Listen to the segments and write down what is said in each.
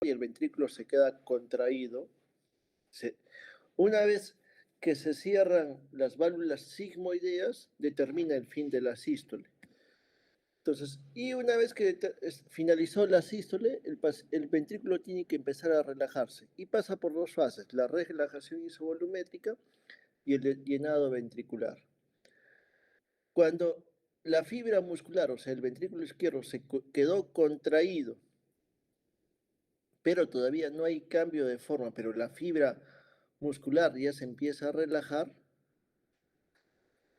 y el ventrículo se queda contraído. Una vez que se cierran las válvulas sigmoideas, determina el fin de la sístole. Entonces, y una vez que finalizó la sístole, el ventrículo tiene que empezar a relajarse y pasa por dos fases, la relajación isovolumétrica y el llenado ventricular. Cuando la fibra muscular, o sea, el ventrículo izquierdo, quedó contraído, pero todavía no hay cambio de forma, pero la fibra muscular ya se empieza a relajar,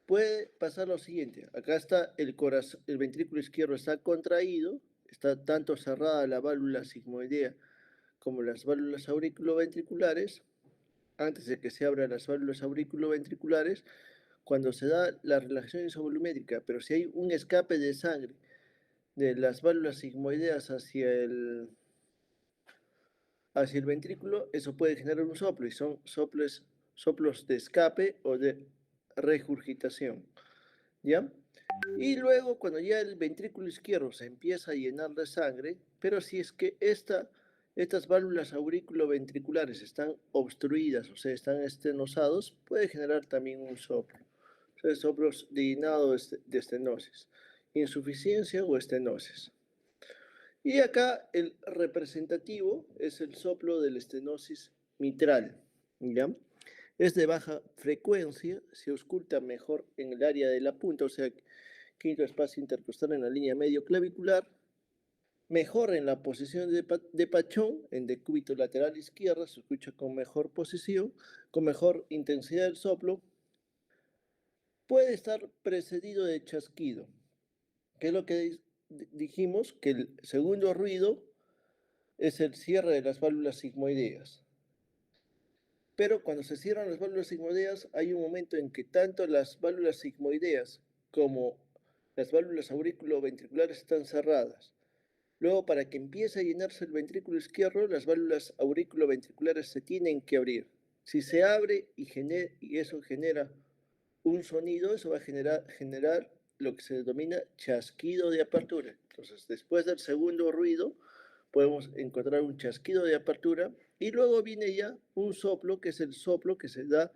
puede pasar lo siguiente. Acá está el corazón, el ventrículo izquierdo está contraído, está tanto cerrada la válvula sigmoidea como las válvulas auriculoventriculares. Antes de que se abran las válvulas auriculoventriculares, cuando se da la relajación isovolumétrica, pero si hay un escape de sangre de las válvulas sigmoideas hacia el ventrículo, eso puede generar un soplo y son soplos de escape o de regurgitación, ¿ya? Y luego, cuando ya el ventrículo izquierdo se empieza a llenar de sangre, pero si es que estas válvulas auriculoventriculares están obstruidas, o sea, están estenosados, puede generar también un soplo. O sea, soplos de llenado de estenosis, insuficiencia o estenosis. Y acá el representativo es el soplo de la estenosis mitral, ¿ya? Es de baja frecuencia, se ausculta mejor en el área de la punta, o sea, quinto espacio intercostal en la línea medio clavicular, mejor en la posición de pachón, en decúbito lateral izquierda, se escucha con mejor posición, con mejor intensidad del soplo, puede estar precedido de chasquido, que es lo que dijimos, que el segundo ruido es el cierre de las válvulas sigmoideas. Pero cuando se cierran las válvulas sigmoideas, hay un momento en que tanto las válvulas sigmoideas como las válvulas auriculoventriculares están cerradas. Luego, para que empiece a llenarse el ventrículo izquierdo, las válvulas auriculoventriculares se tienen que abrir. Si se abre y eso genera un sonido, eso va a generar lo que se denomina chasquido de apertura. Entonces, después del segundo ruido, podemos encontrar un chasquido de apertura y luego viene ya un soplo, que es el soplo que se da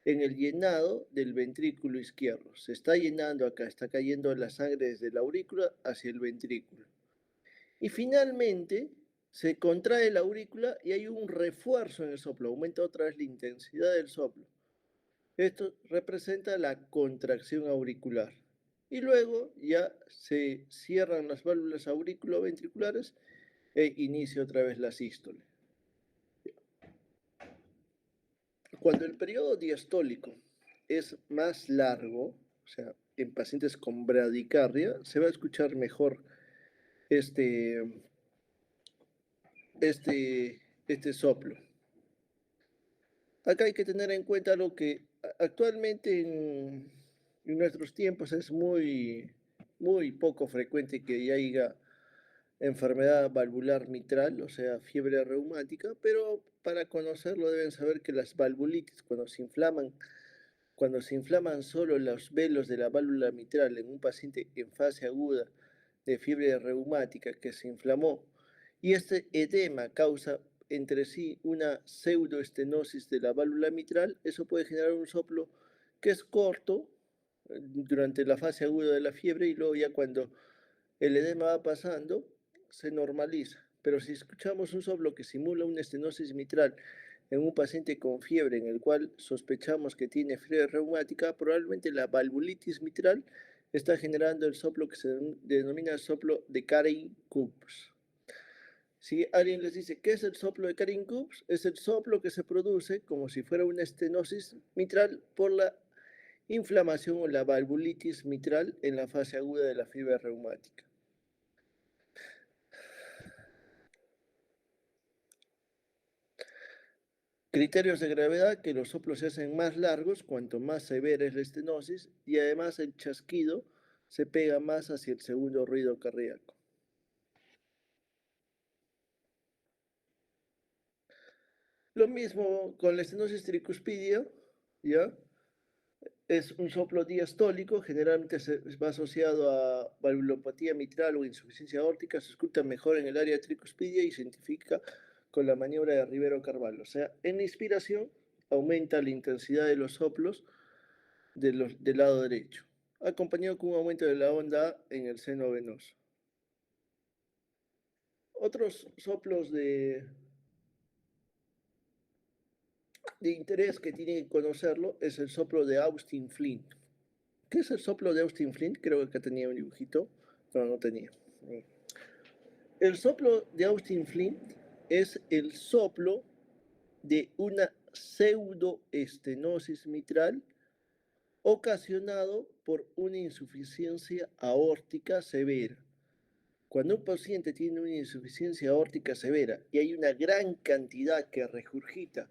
en el llenado del ventrículo izquierdo. Se está llenando acá, está cayendo la sangre desde la aurícula hacia el ventrículo. Y finalmente se contrae la aurícula y hay un refuerzo en el soplo, aumenta otra vez la intensidad del soplo. Esto representa la contracción auricular. Y luego ya se cierran las válvulas auriculoventriculares e inicia otra vez la sístole. Cuando el periodo diastólico es más largo, o sea, en pacientes con bradicardia, se va a escuchar mejor este, este soplo. Acá hay que tener en cuenta lo que actualmente en nuestros tiempos es muy poco frecuente que ya haya enfermedad valvular mitral, o sea, fiebre reumática, pero para conocerlo deben saber que las valvulitis, cuando se inflaman solo los velos de la válvula mitral en un paciente en fase aguda de fiebre reumática que se inflamó, y este edema causa entre sí una pseudoestenosis de la válvula mitral, eso puede generar un soplo que es corto durante la fase aguda de la fiebre y luego ya cuando el edema va pasando, se normaliza. Pero si escuchamos un soplo que simula una estenosis mitral en un paciente con fiebre en el cual sospechamos que tiene fiebre reumática, probablemente la valvulitis mitral está generando el soplo que se denomina soplo de Carin-Kupps. Si alguien les dice, ¿qué es el soplo de Carin-Kupps? Es el soplo que se produce como si fuera una estenosis mitral por la inflamación o la valvulitis mitral en la fase aguda de la fiebre reumática. Criterios de gravedad, que los soplos se hacen más largos cuanto más severa es la estenosis y además el chasquido se pega más hacia el segundo ruido cardíaco. Lo mismo con la estenosis tricuspidia, ¿ya? es un soplo diastólico, generalmente va asociado a valvulopatía mitral o insuficiencia aórtica, se escucha mejor en el área tricuspidia y se identifica con la maniobra de Rivero-Carvalho. O sea, en la inspiración aumenta la intensidad de los soplos del lado derecho, acompañado con un aumento de la onda A en el seno venoso. Otros soplos de interés que tienen que conocerlo es el soplo de Austin Flint. ¿Qué es el soplo de Austin Flint? Creo que acá tenía un dibujito. No, no tenía. El soplo de Austin Flint es el soplo de una pseudoestenosis mitral ocasionado por una insuficiencia aórtica severa. Cuando un paciente tiene una insuficiencia aórtica severa y hay una gran cantidad que regurgita,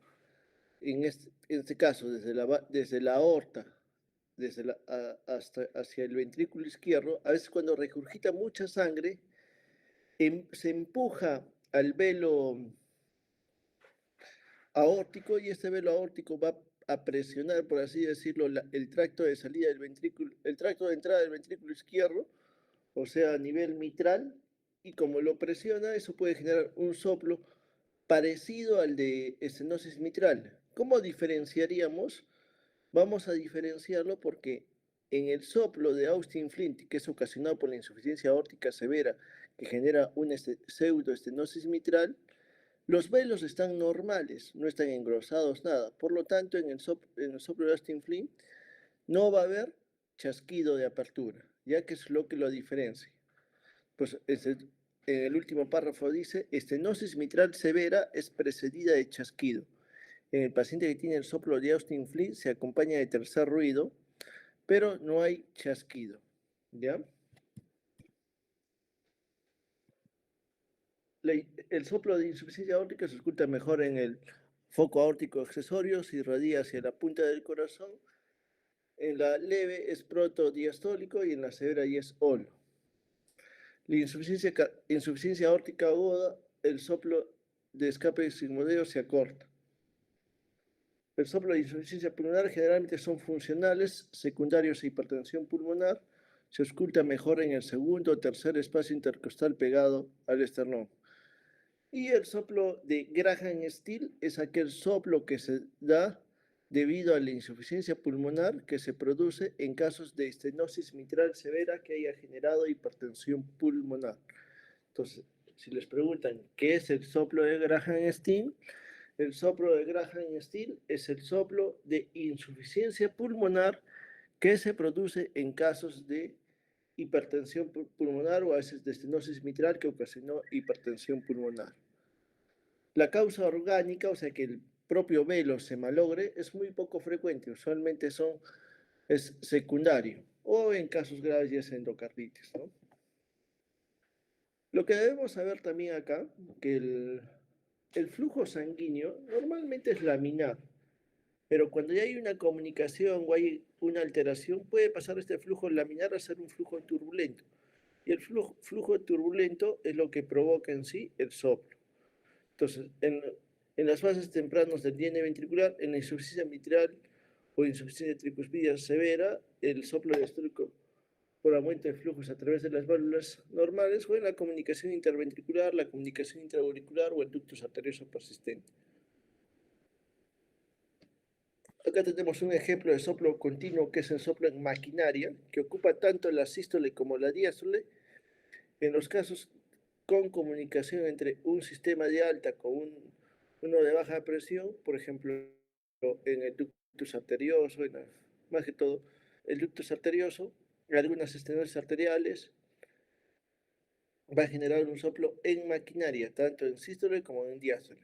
en este caso desde la aorta hasta hacia el ventrículo izquierdo, a veces cuando regurgita mucha sangre, se empuja al velo aórtico y este velo aórtico va a presionar, por así decirlo, el tracto de salida del ventrículo, el tracto de entrada del ventrículo izquierdo, o sea, a nivel mitral, y como lo presiona, eso puede generar un soplo parecido al de estenosis mitral. ¿Cómo diferenciaríamos? Vamos a diferenciarlo porque en el soplo de Austin Flint, que es ocasionado por la insuficiencia aórtica severa que genera una pseudoestenosis mitral, los velos están normales, no están engrosados nada. Por lo tanto, en el soplo de Austin Flint no va a haber chasquido de apertura, ya que es lo que lo diferencia. Pues en el último párrafo dice, estenosis mitral severa es precedida de chasquido. En el paciente que tiene el soplo de Austin Flint se acompaña de tercer ruido, pero no hay chasquido. ¿Ya? El soplo de insuficiencia aórtica se escucha mejor en el foco aórtico accesorio, si irradia hacia la punta del corazón. En la leve es protodiastólico y en la severa y es holo. La insuficiencia aórtica aguda, el soplo de escape sigmoideo se acorta. El soplo de insuficiencia pulmonar generalmente son funcionales, secundarios a hipertensión pulmonar. Se oculta mejor en el segundo o tercer espacio intercostal pegado al esternón. Y el soplo de Graham-Still es aquel soplo que se da debido a la insuficiencia pulmonar que se produce en casos de estenosis mitral severa que haya generado hipertensión pulmonar. Entonces, si les preguntan qué es el soplo de Graham-Still, el soplo de Graham-Still es el soplo de insuficiencia pulmonar que se produce en casos de hipertensión pulmonar o a veces de estenosis mitral que ocasionó hipertensión pulmonar. La causa orgánica, o sea que el propio velo se malogre, es muy poco frecuente, usualmente es secundario o en casos graves ya es endocarditis, ¿no? Lo que debemos saber también acá, que el flujo sanguíneo normalmente es laminar, pero cuando ya hay una comunicación o hay una alteración, puede pasar este flujo laminar a ser un flujo turbulento. Y el flujo turbulento es lo que provoca en sí el soplo. Entonces, en las fases tempranas del DN ventricular, en la insuficiencia mitral o insuficiencia tricuspidia severa, el soplo diastólico por aumento de flujos a través de las válvulas normales o en la comunicación interventricular, la comunicación intraauricular o el ductus arterioso persistente. Acá tenemos un ejemplo de soplo continuo que es el soplo en maquinaria, que ocupa tanto la sístole como la diástole. En los casos con comunicación entre un sistema de alta con uno de baja presión, por ejemplo, en el ductus arterioso, más que todo, el ductus arterioso, algunas estenosis arteriales, va a generar un soplo en maquinaria, tanto en sístole como en diástole.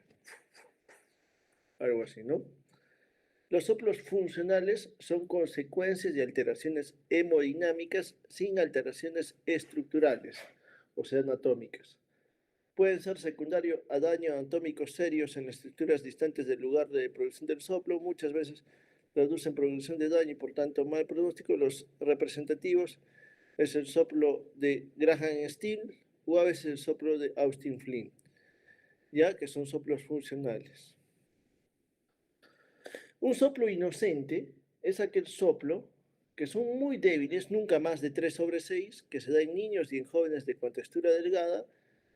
Algo así, ¿no? Los soplos funcionales son consecuencias de alteraciones hemodinámicas sin alteraciones estructurales, o sea, anatómicas. Pueden ser secundario a daños anatómicos serios en estructuras distantes del lugar de producción del soplo. Muchas veces producen producción de daño y por tanto mal pronóstico. Los representativos es el soplo de Graham-Still o a veces el soplo de Austin Flint, ya que son soplos funcionales. Un soplo inocente es aquel soplo que son muy débiles, nunca más de 3/6, que se da en niños y en jóvenes de contextura delgada,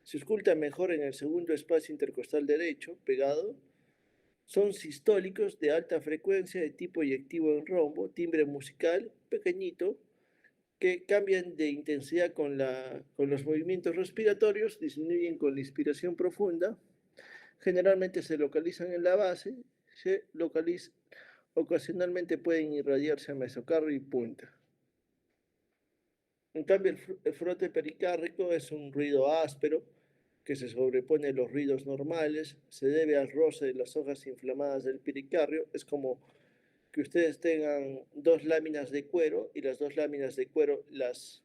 se oculta mejor en el segundo espacio intercostal derecho, pegado. Son sistólicos de alta frecuencia, de tipo eyectivo en rombo, timbre musical pequeñito, que cambian de intensidad con los movimientos respiratorios, disminuyen con la inspiración profunda, generalmente se localizan en la base, se localizan, ocasionalmente pueden irradiarse a mesocardio y punta. En cambio, el frote pericárdico es un ruido áspero que se sobrepone a los ruidos normales, se debe al roce de las hojas inflamadas del pericardio, es como que ustedes tengan dos láminas de cuero y las dos láminas de cuero las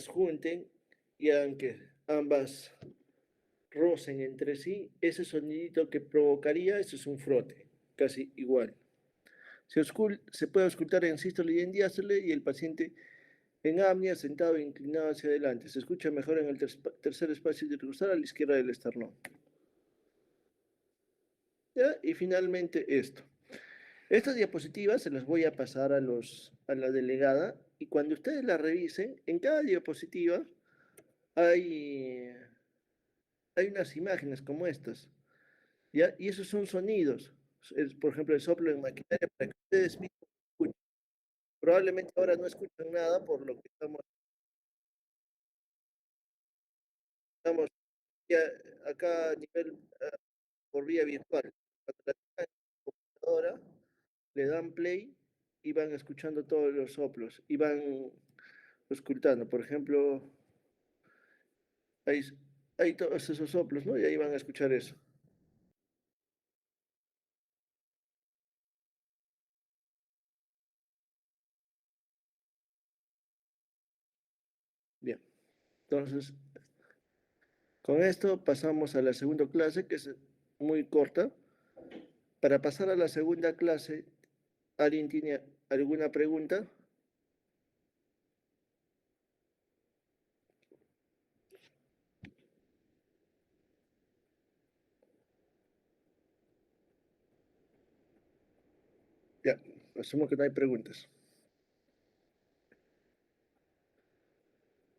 junten y hagan que ambas rocen entre sí, ese sonidito que provocaría, eso es un frote, casi igual. Se puede auscultar en sístole y en diástole y el paciente en apnea sentado e inclinado hacia adelante. Se escucha mejor en el tercer espacio intercostal a la izquierda del esternón. ¿Ya? Y finalmente esto. Estas diapositivas se las voy a pasar a la delegada y cuando ustedes la revisen, en cada diapositiva hay, hay unas imágenes como estas, ¿ya? Y esos son sonidos. Por ejemplo, el soplo en maquinaria para que ustedes mismos escuchen. Probablemente ahora no escuchan nada por lo que estamos ya acá a nivel por vía virtual. Cuando la tengan en la computadora, le dan play y van escuchando todos los soplos y van escuchando. Por ejemplo, hay, hay todos esos soplos, ¿no? Y ahí van a escuchar eso. Bien, entonces, con esto pasamos a la segunda clase, que es muy corta. Para pasar a la segunda clase, ¿alguien tiene alguna pregunta? Ya, asumo que no hay preguntas.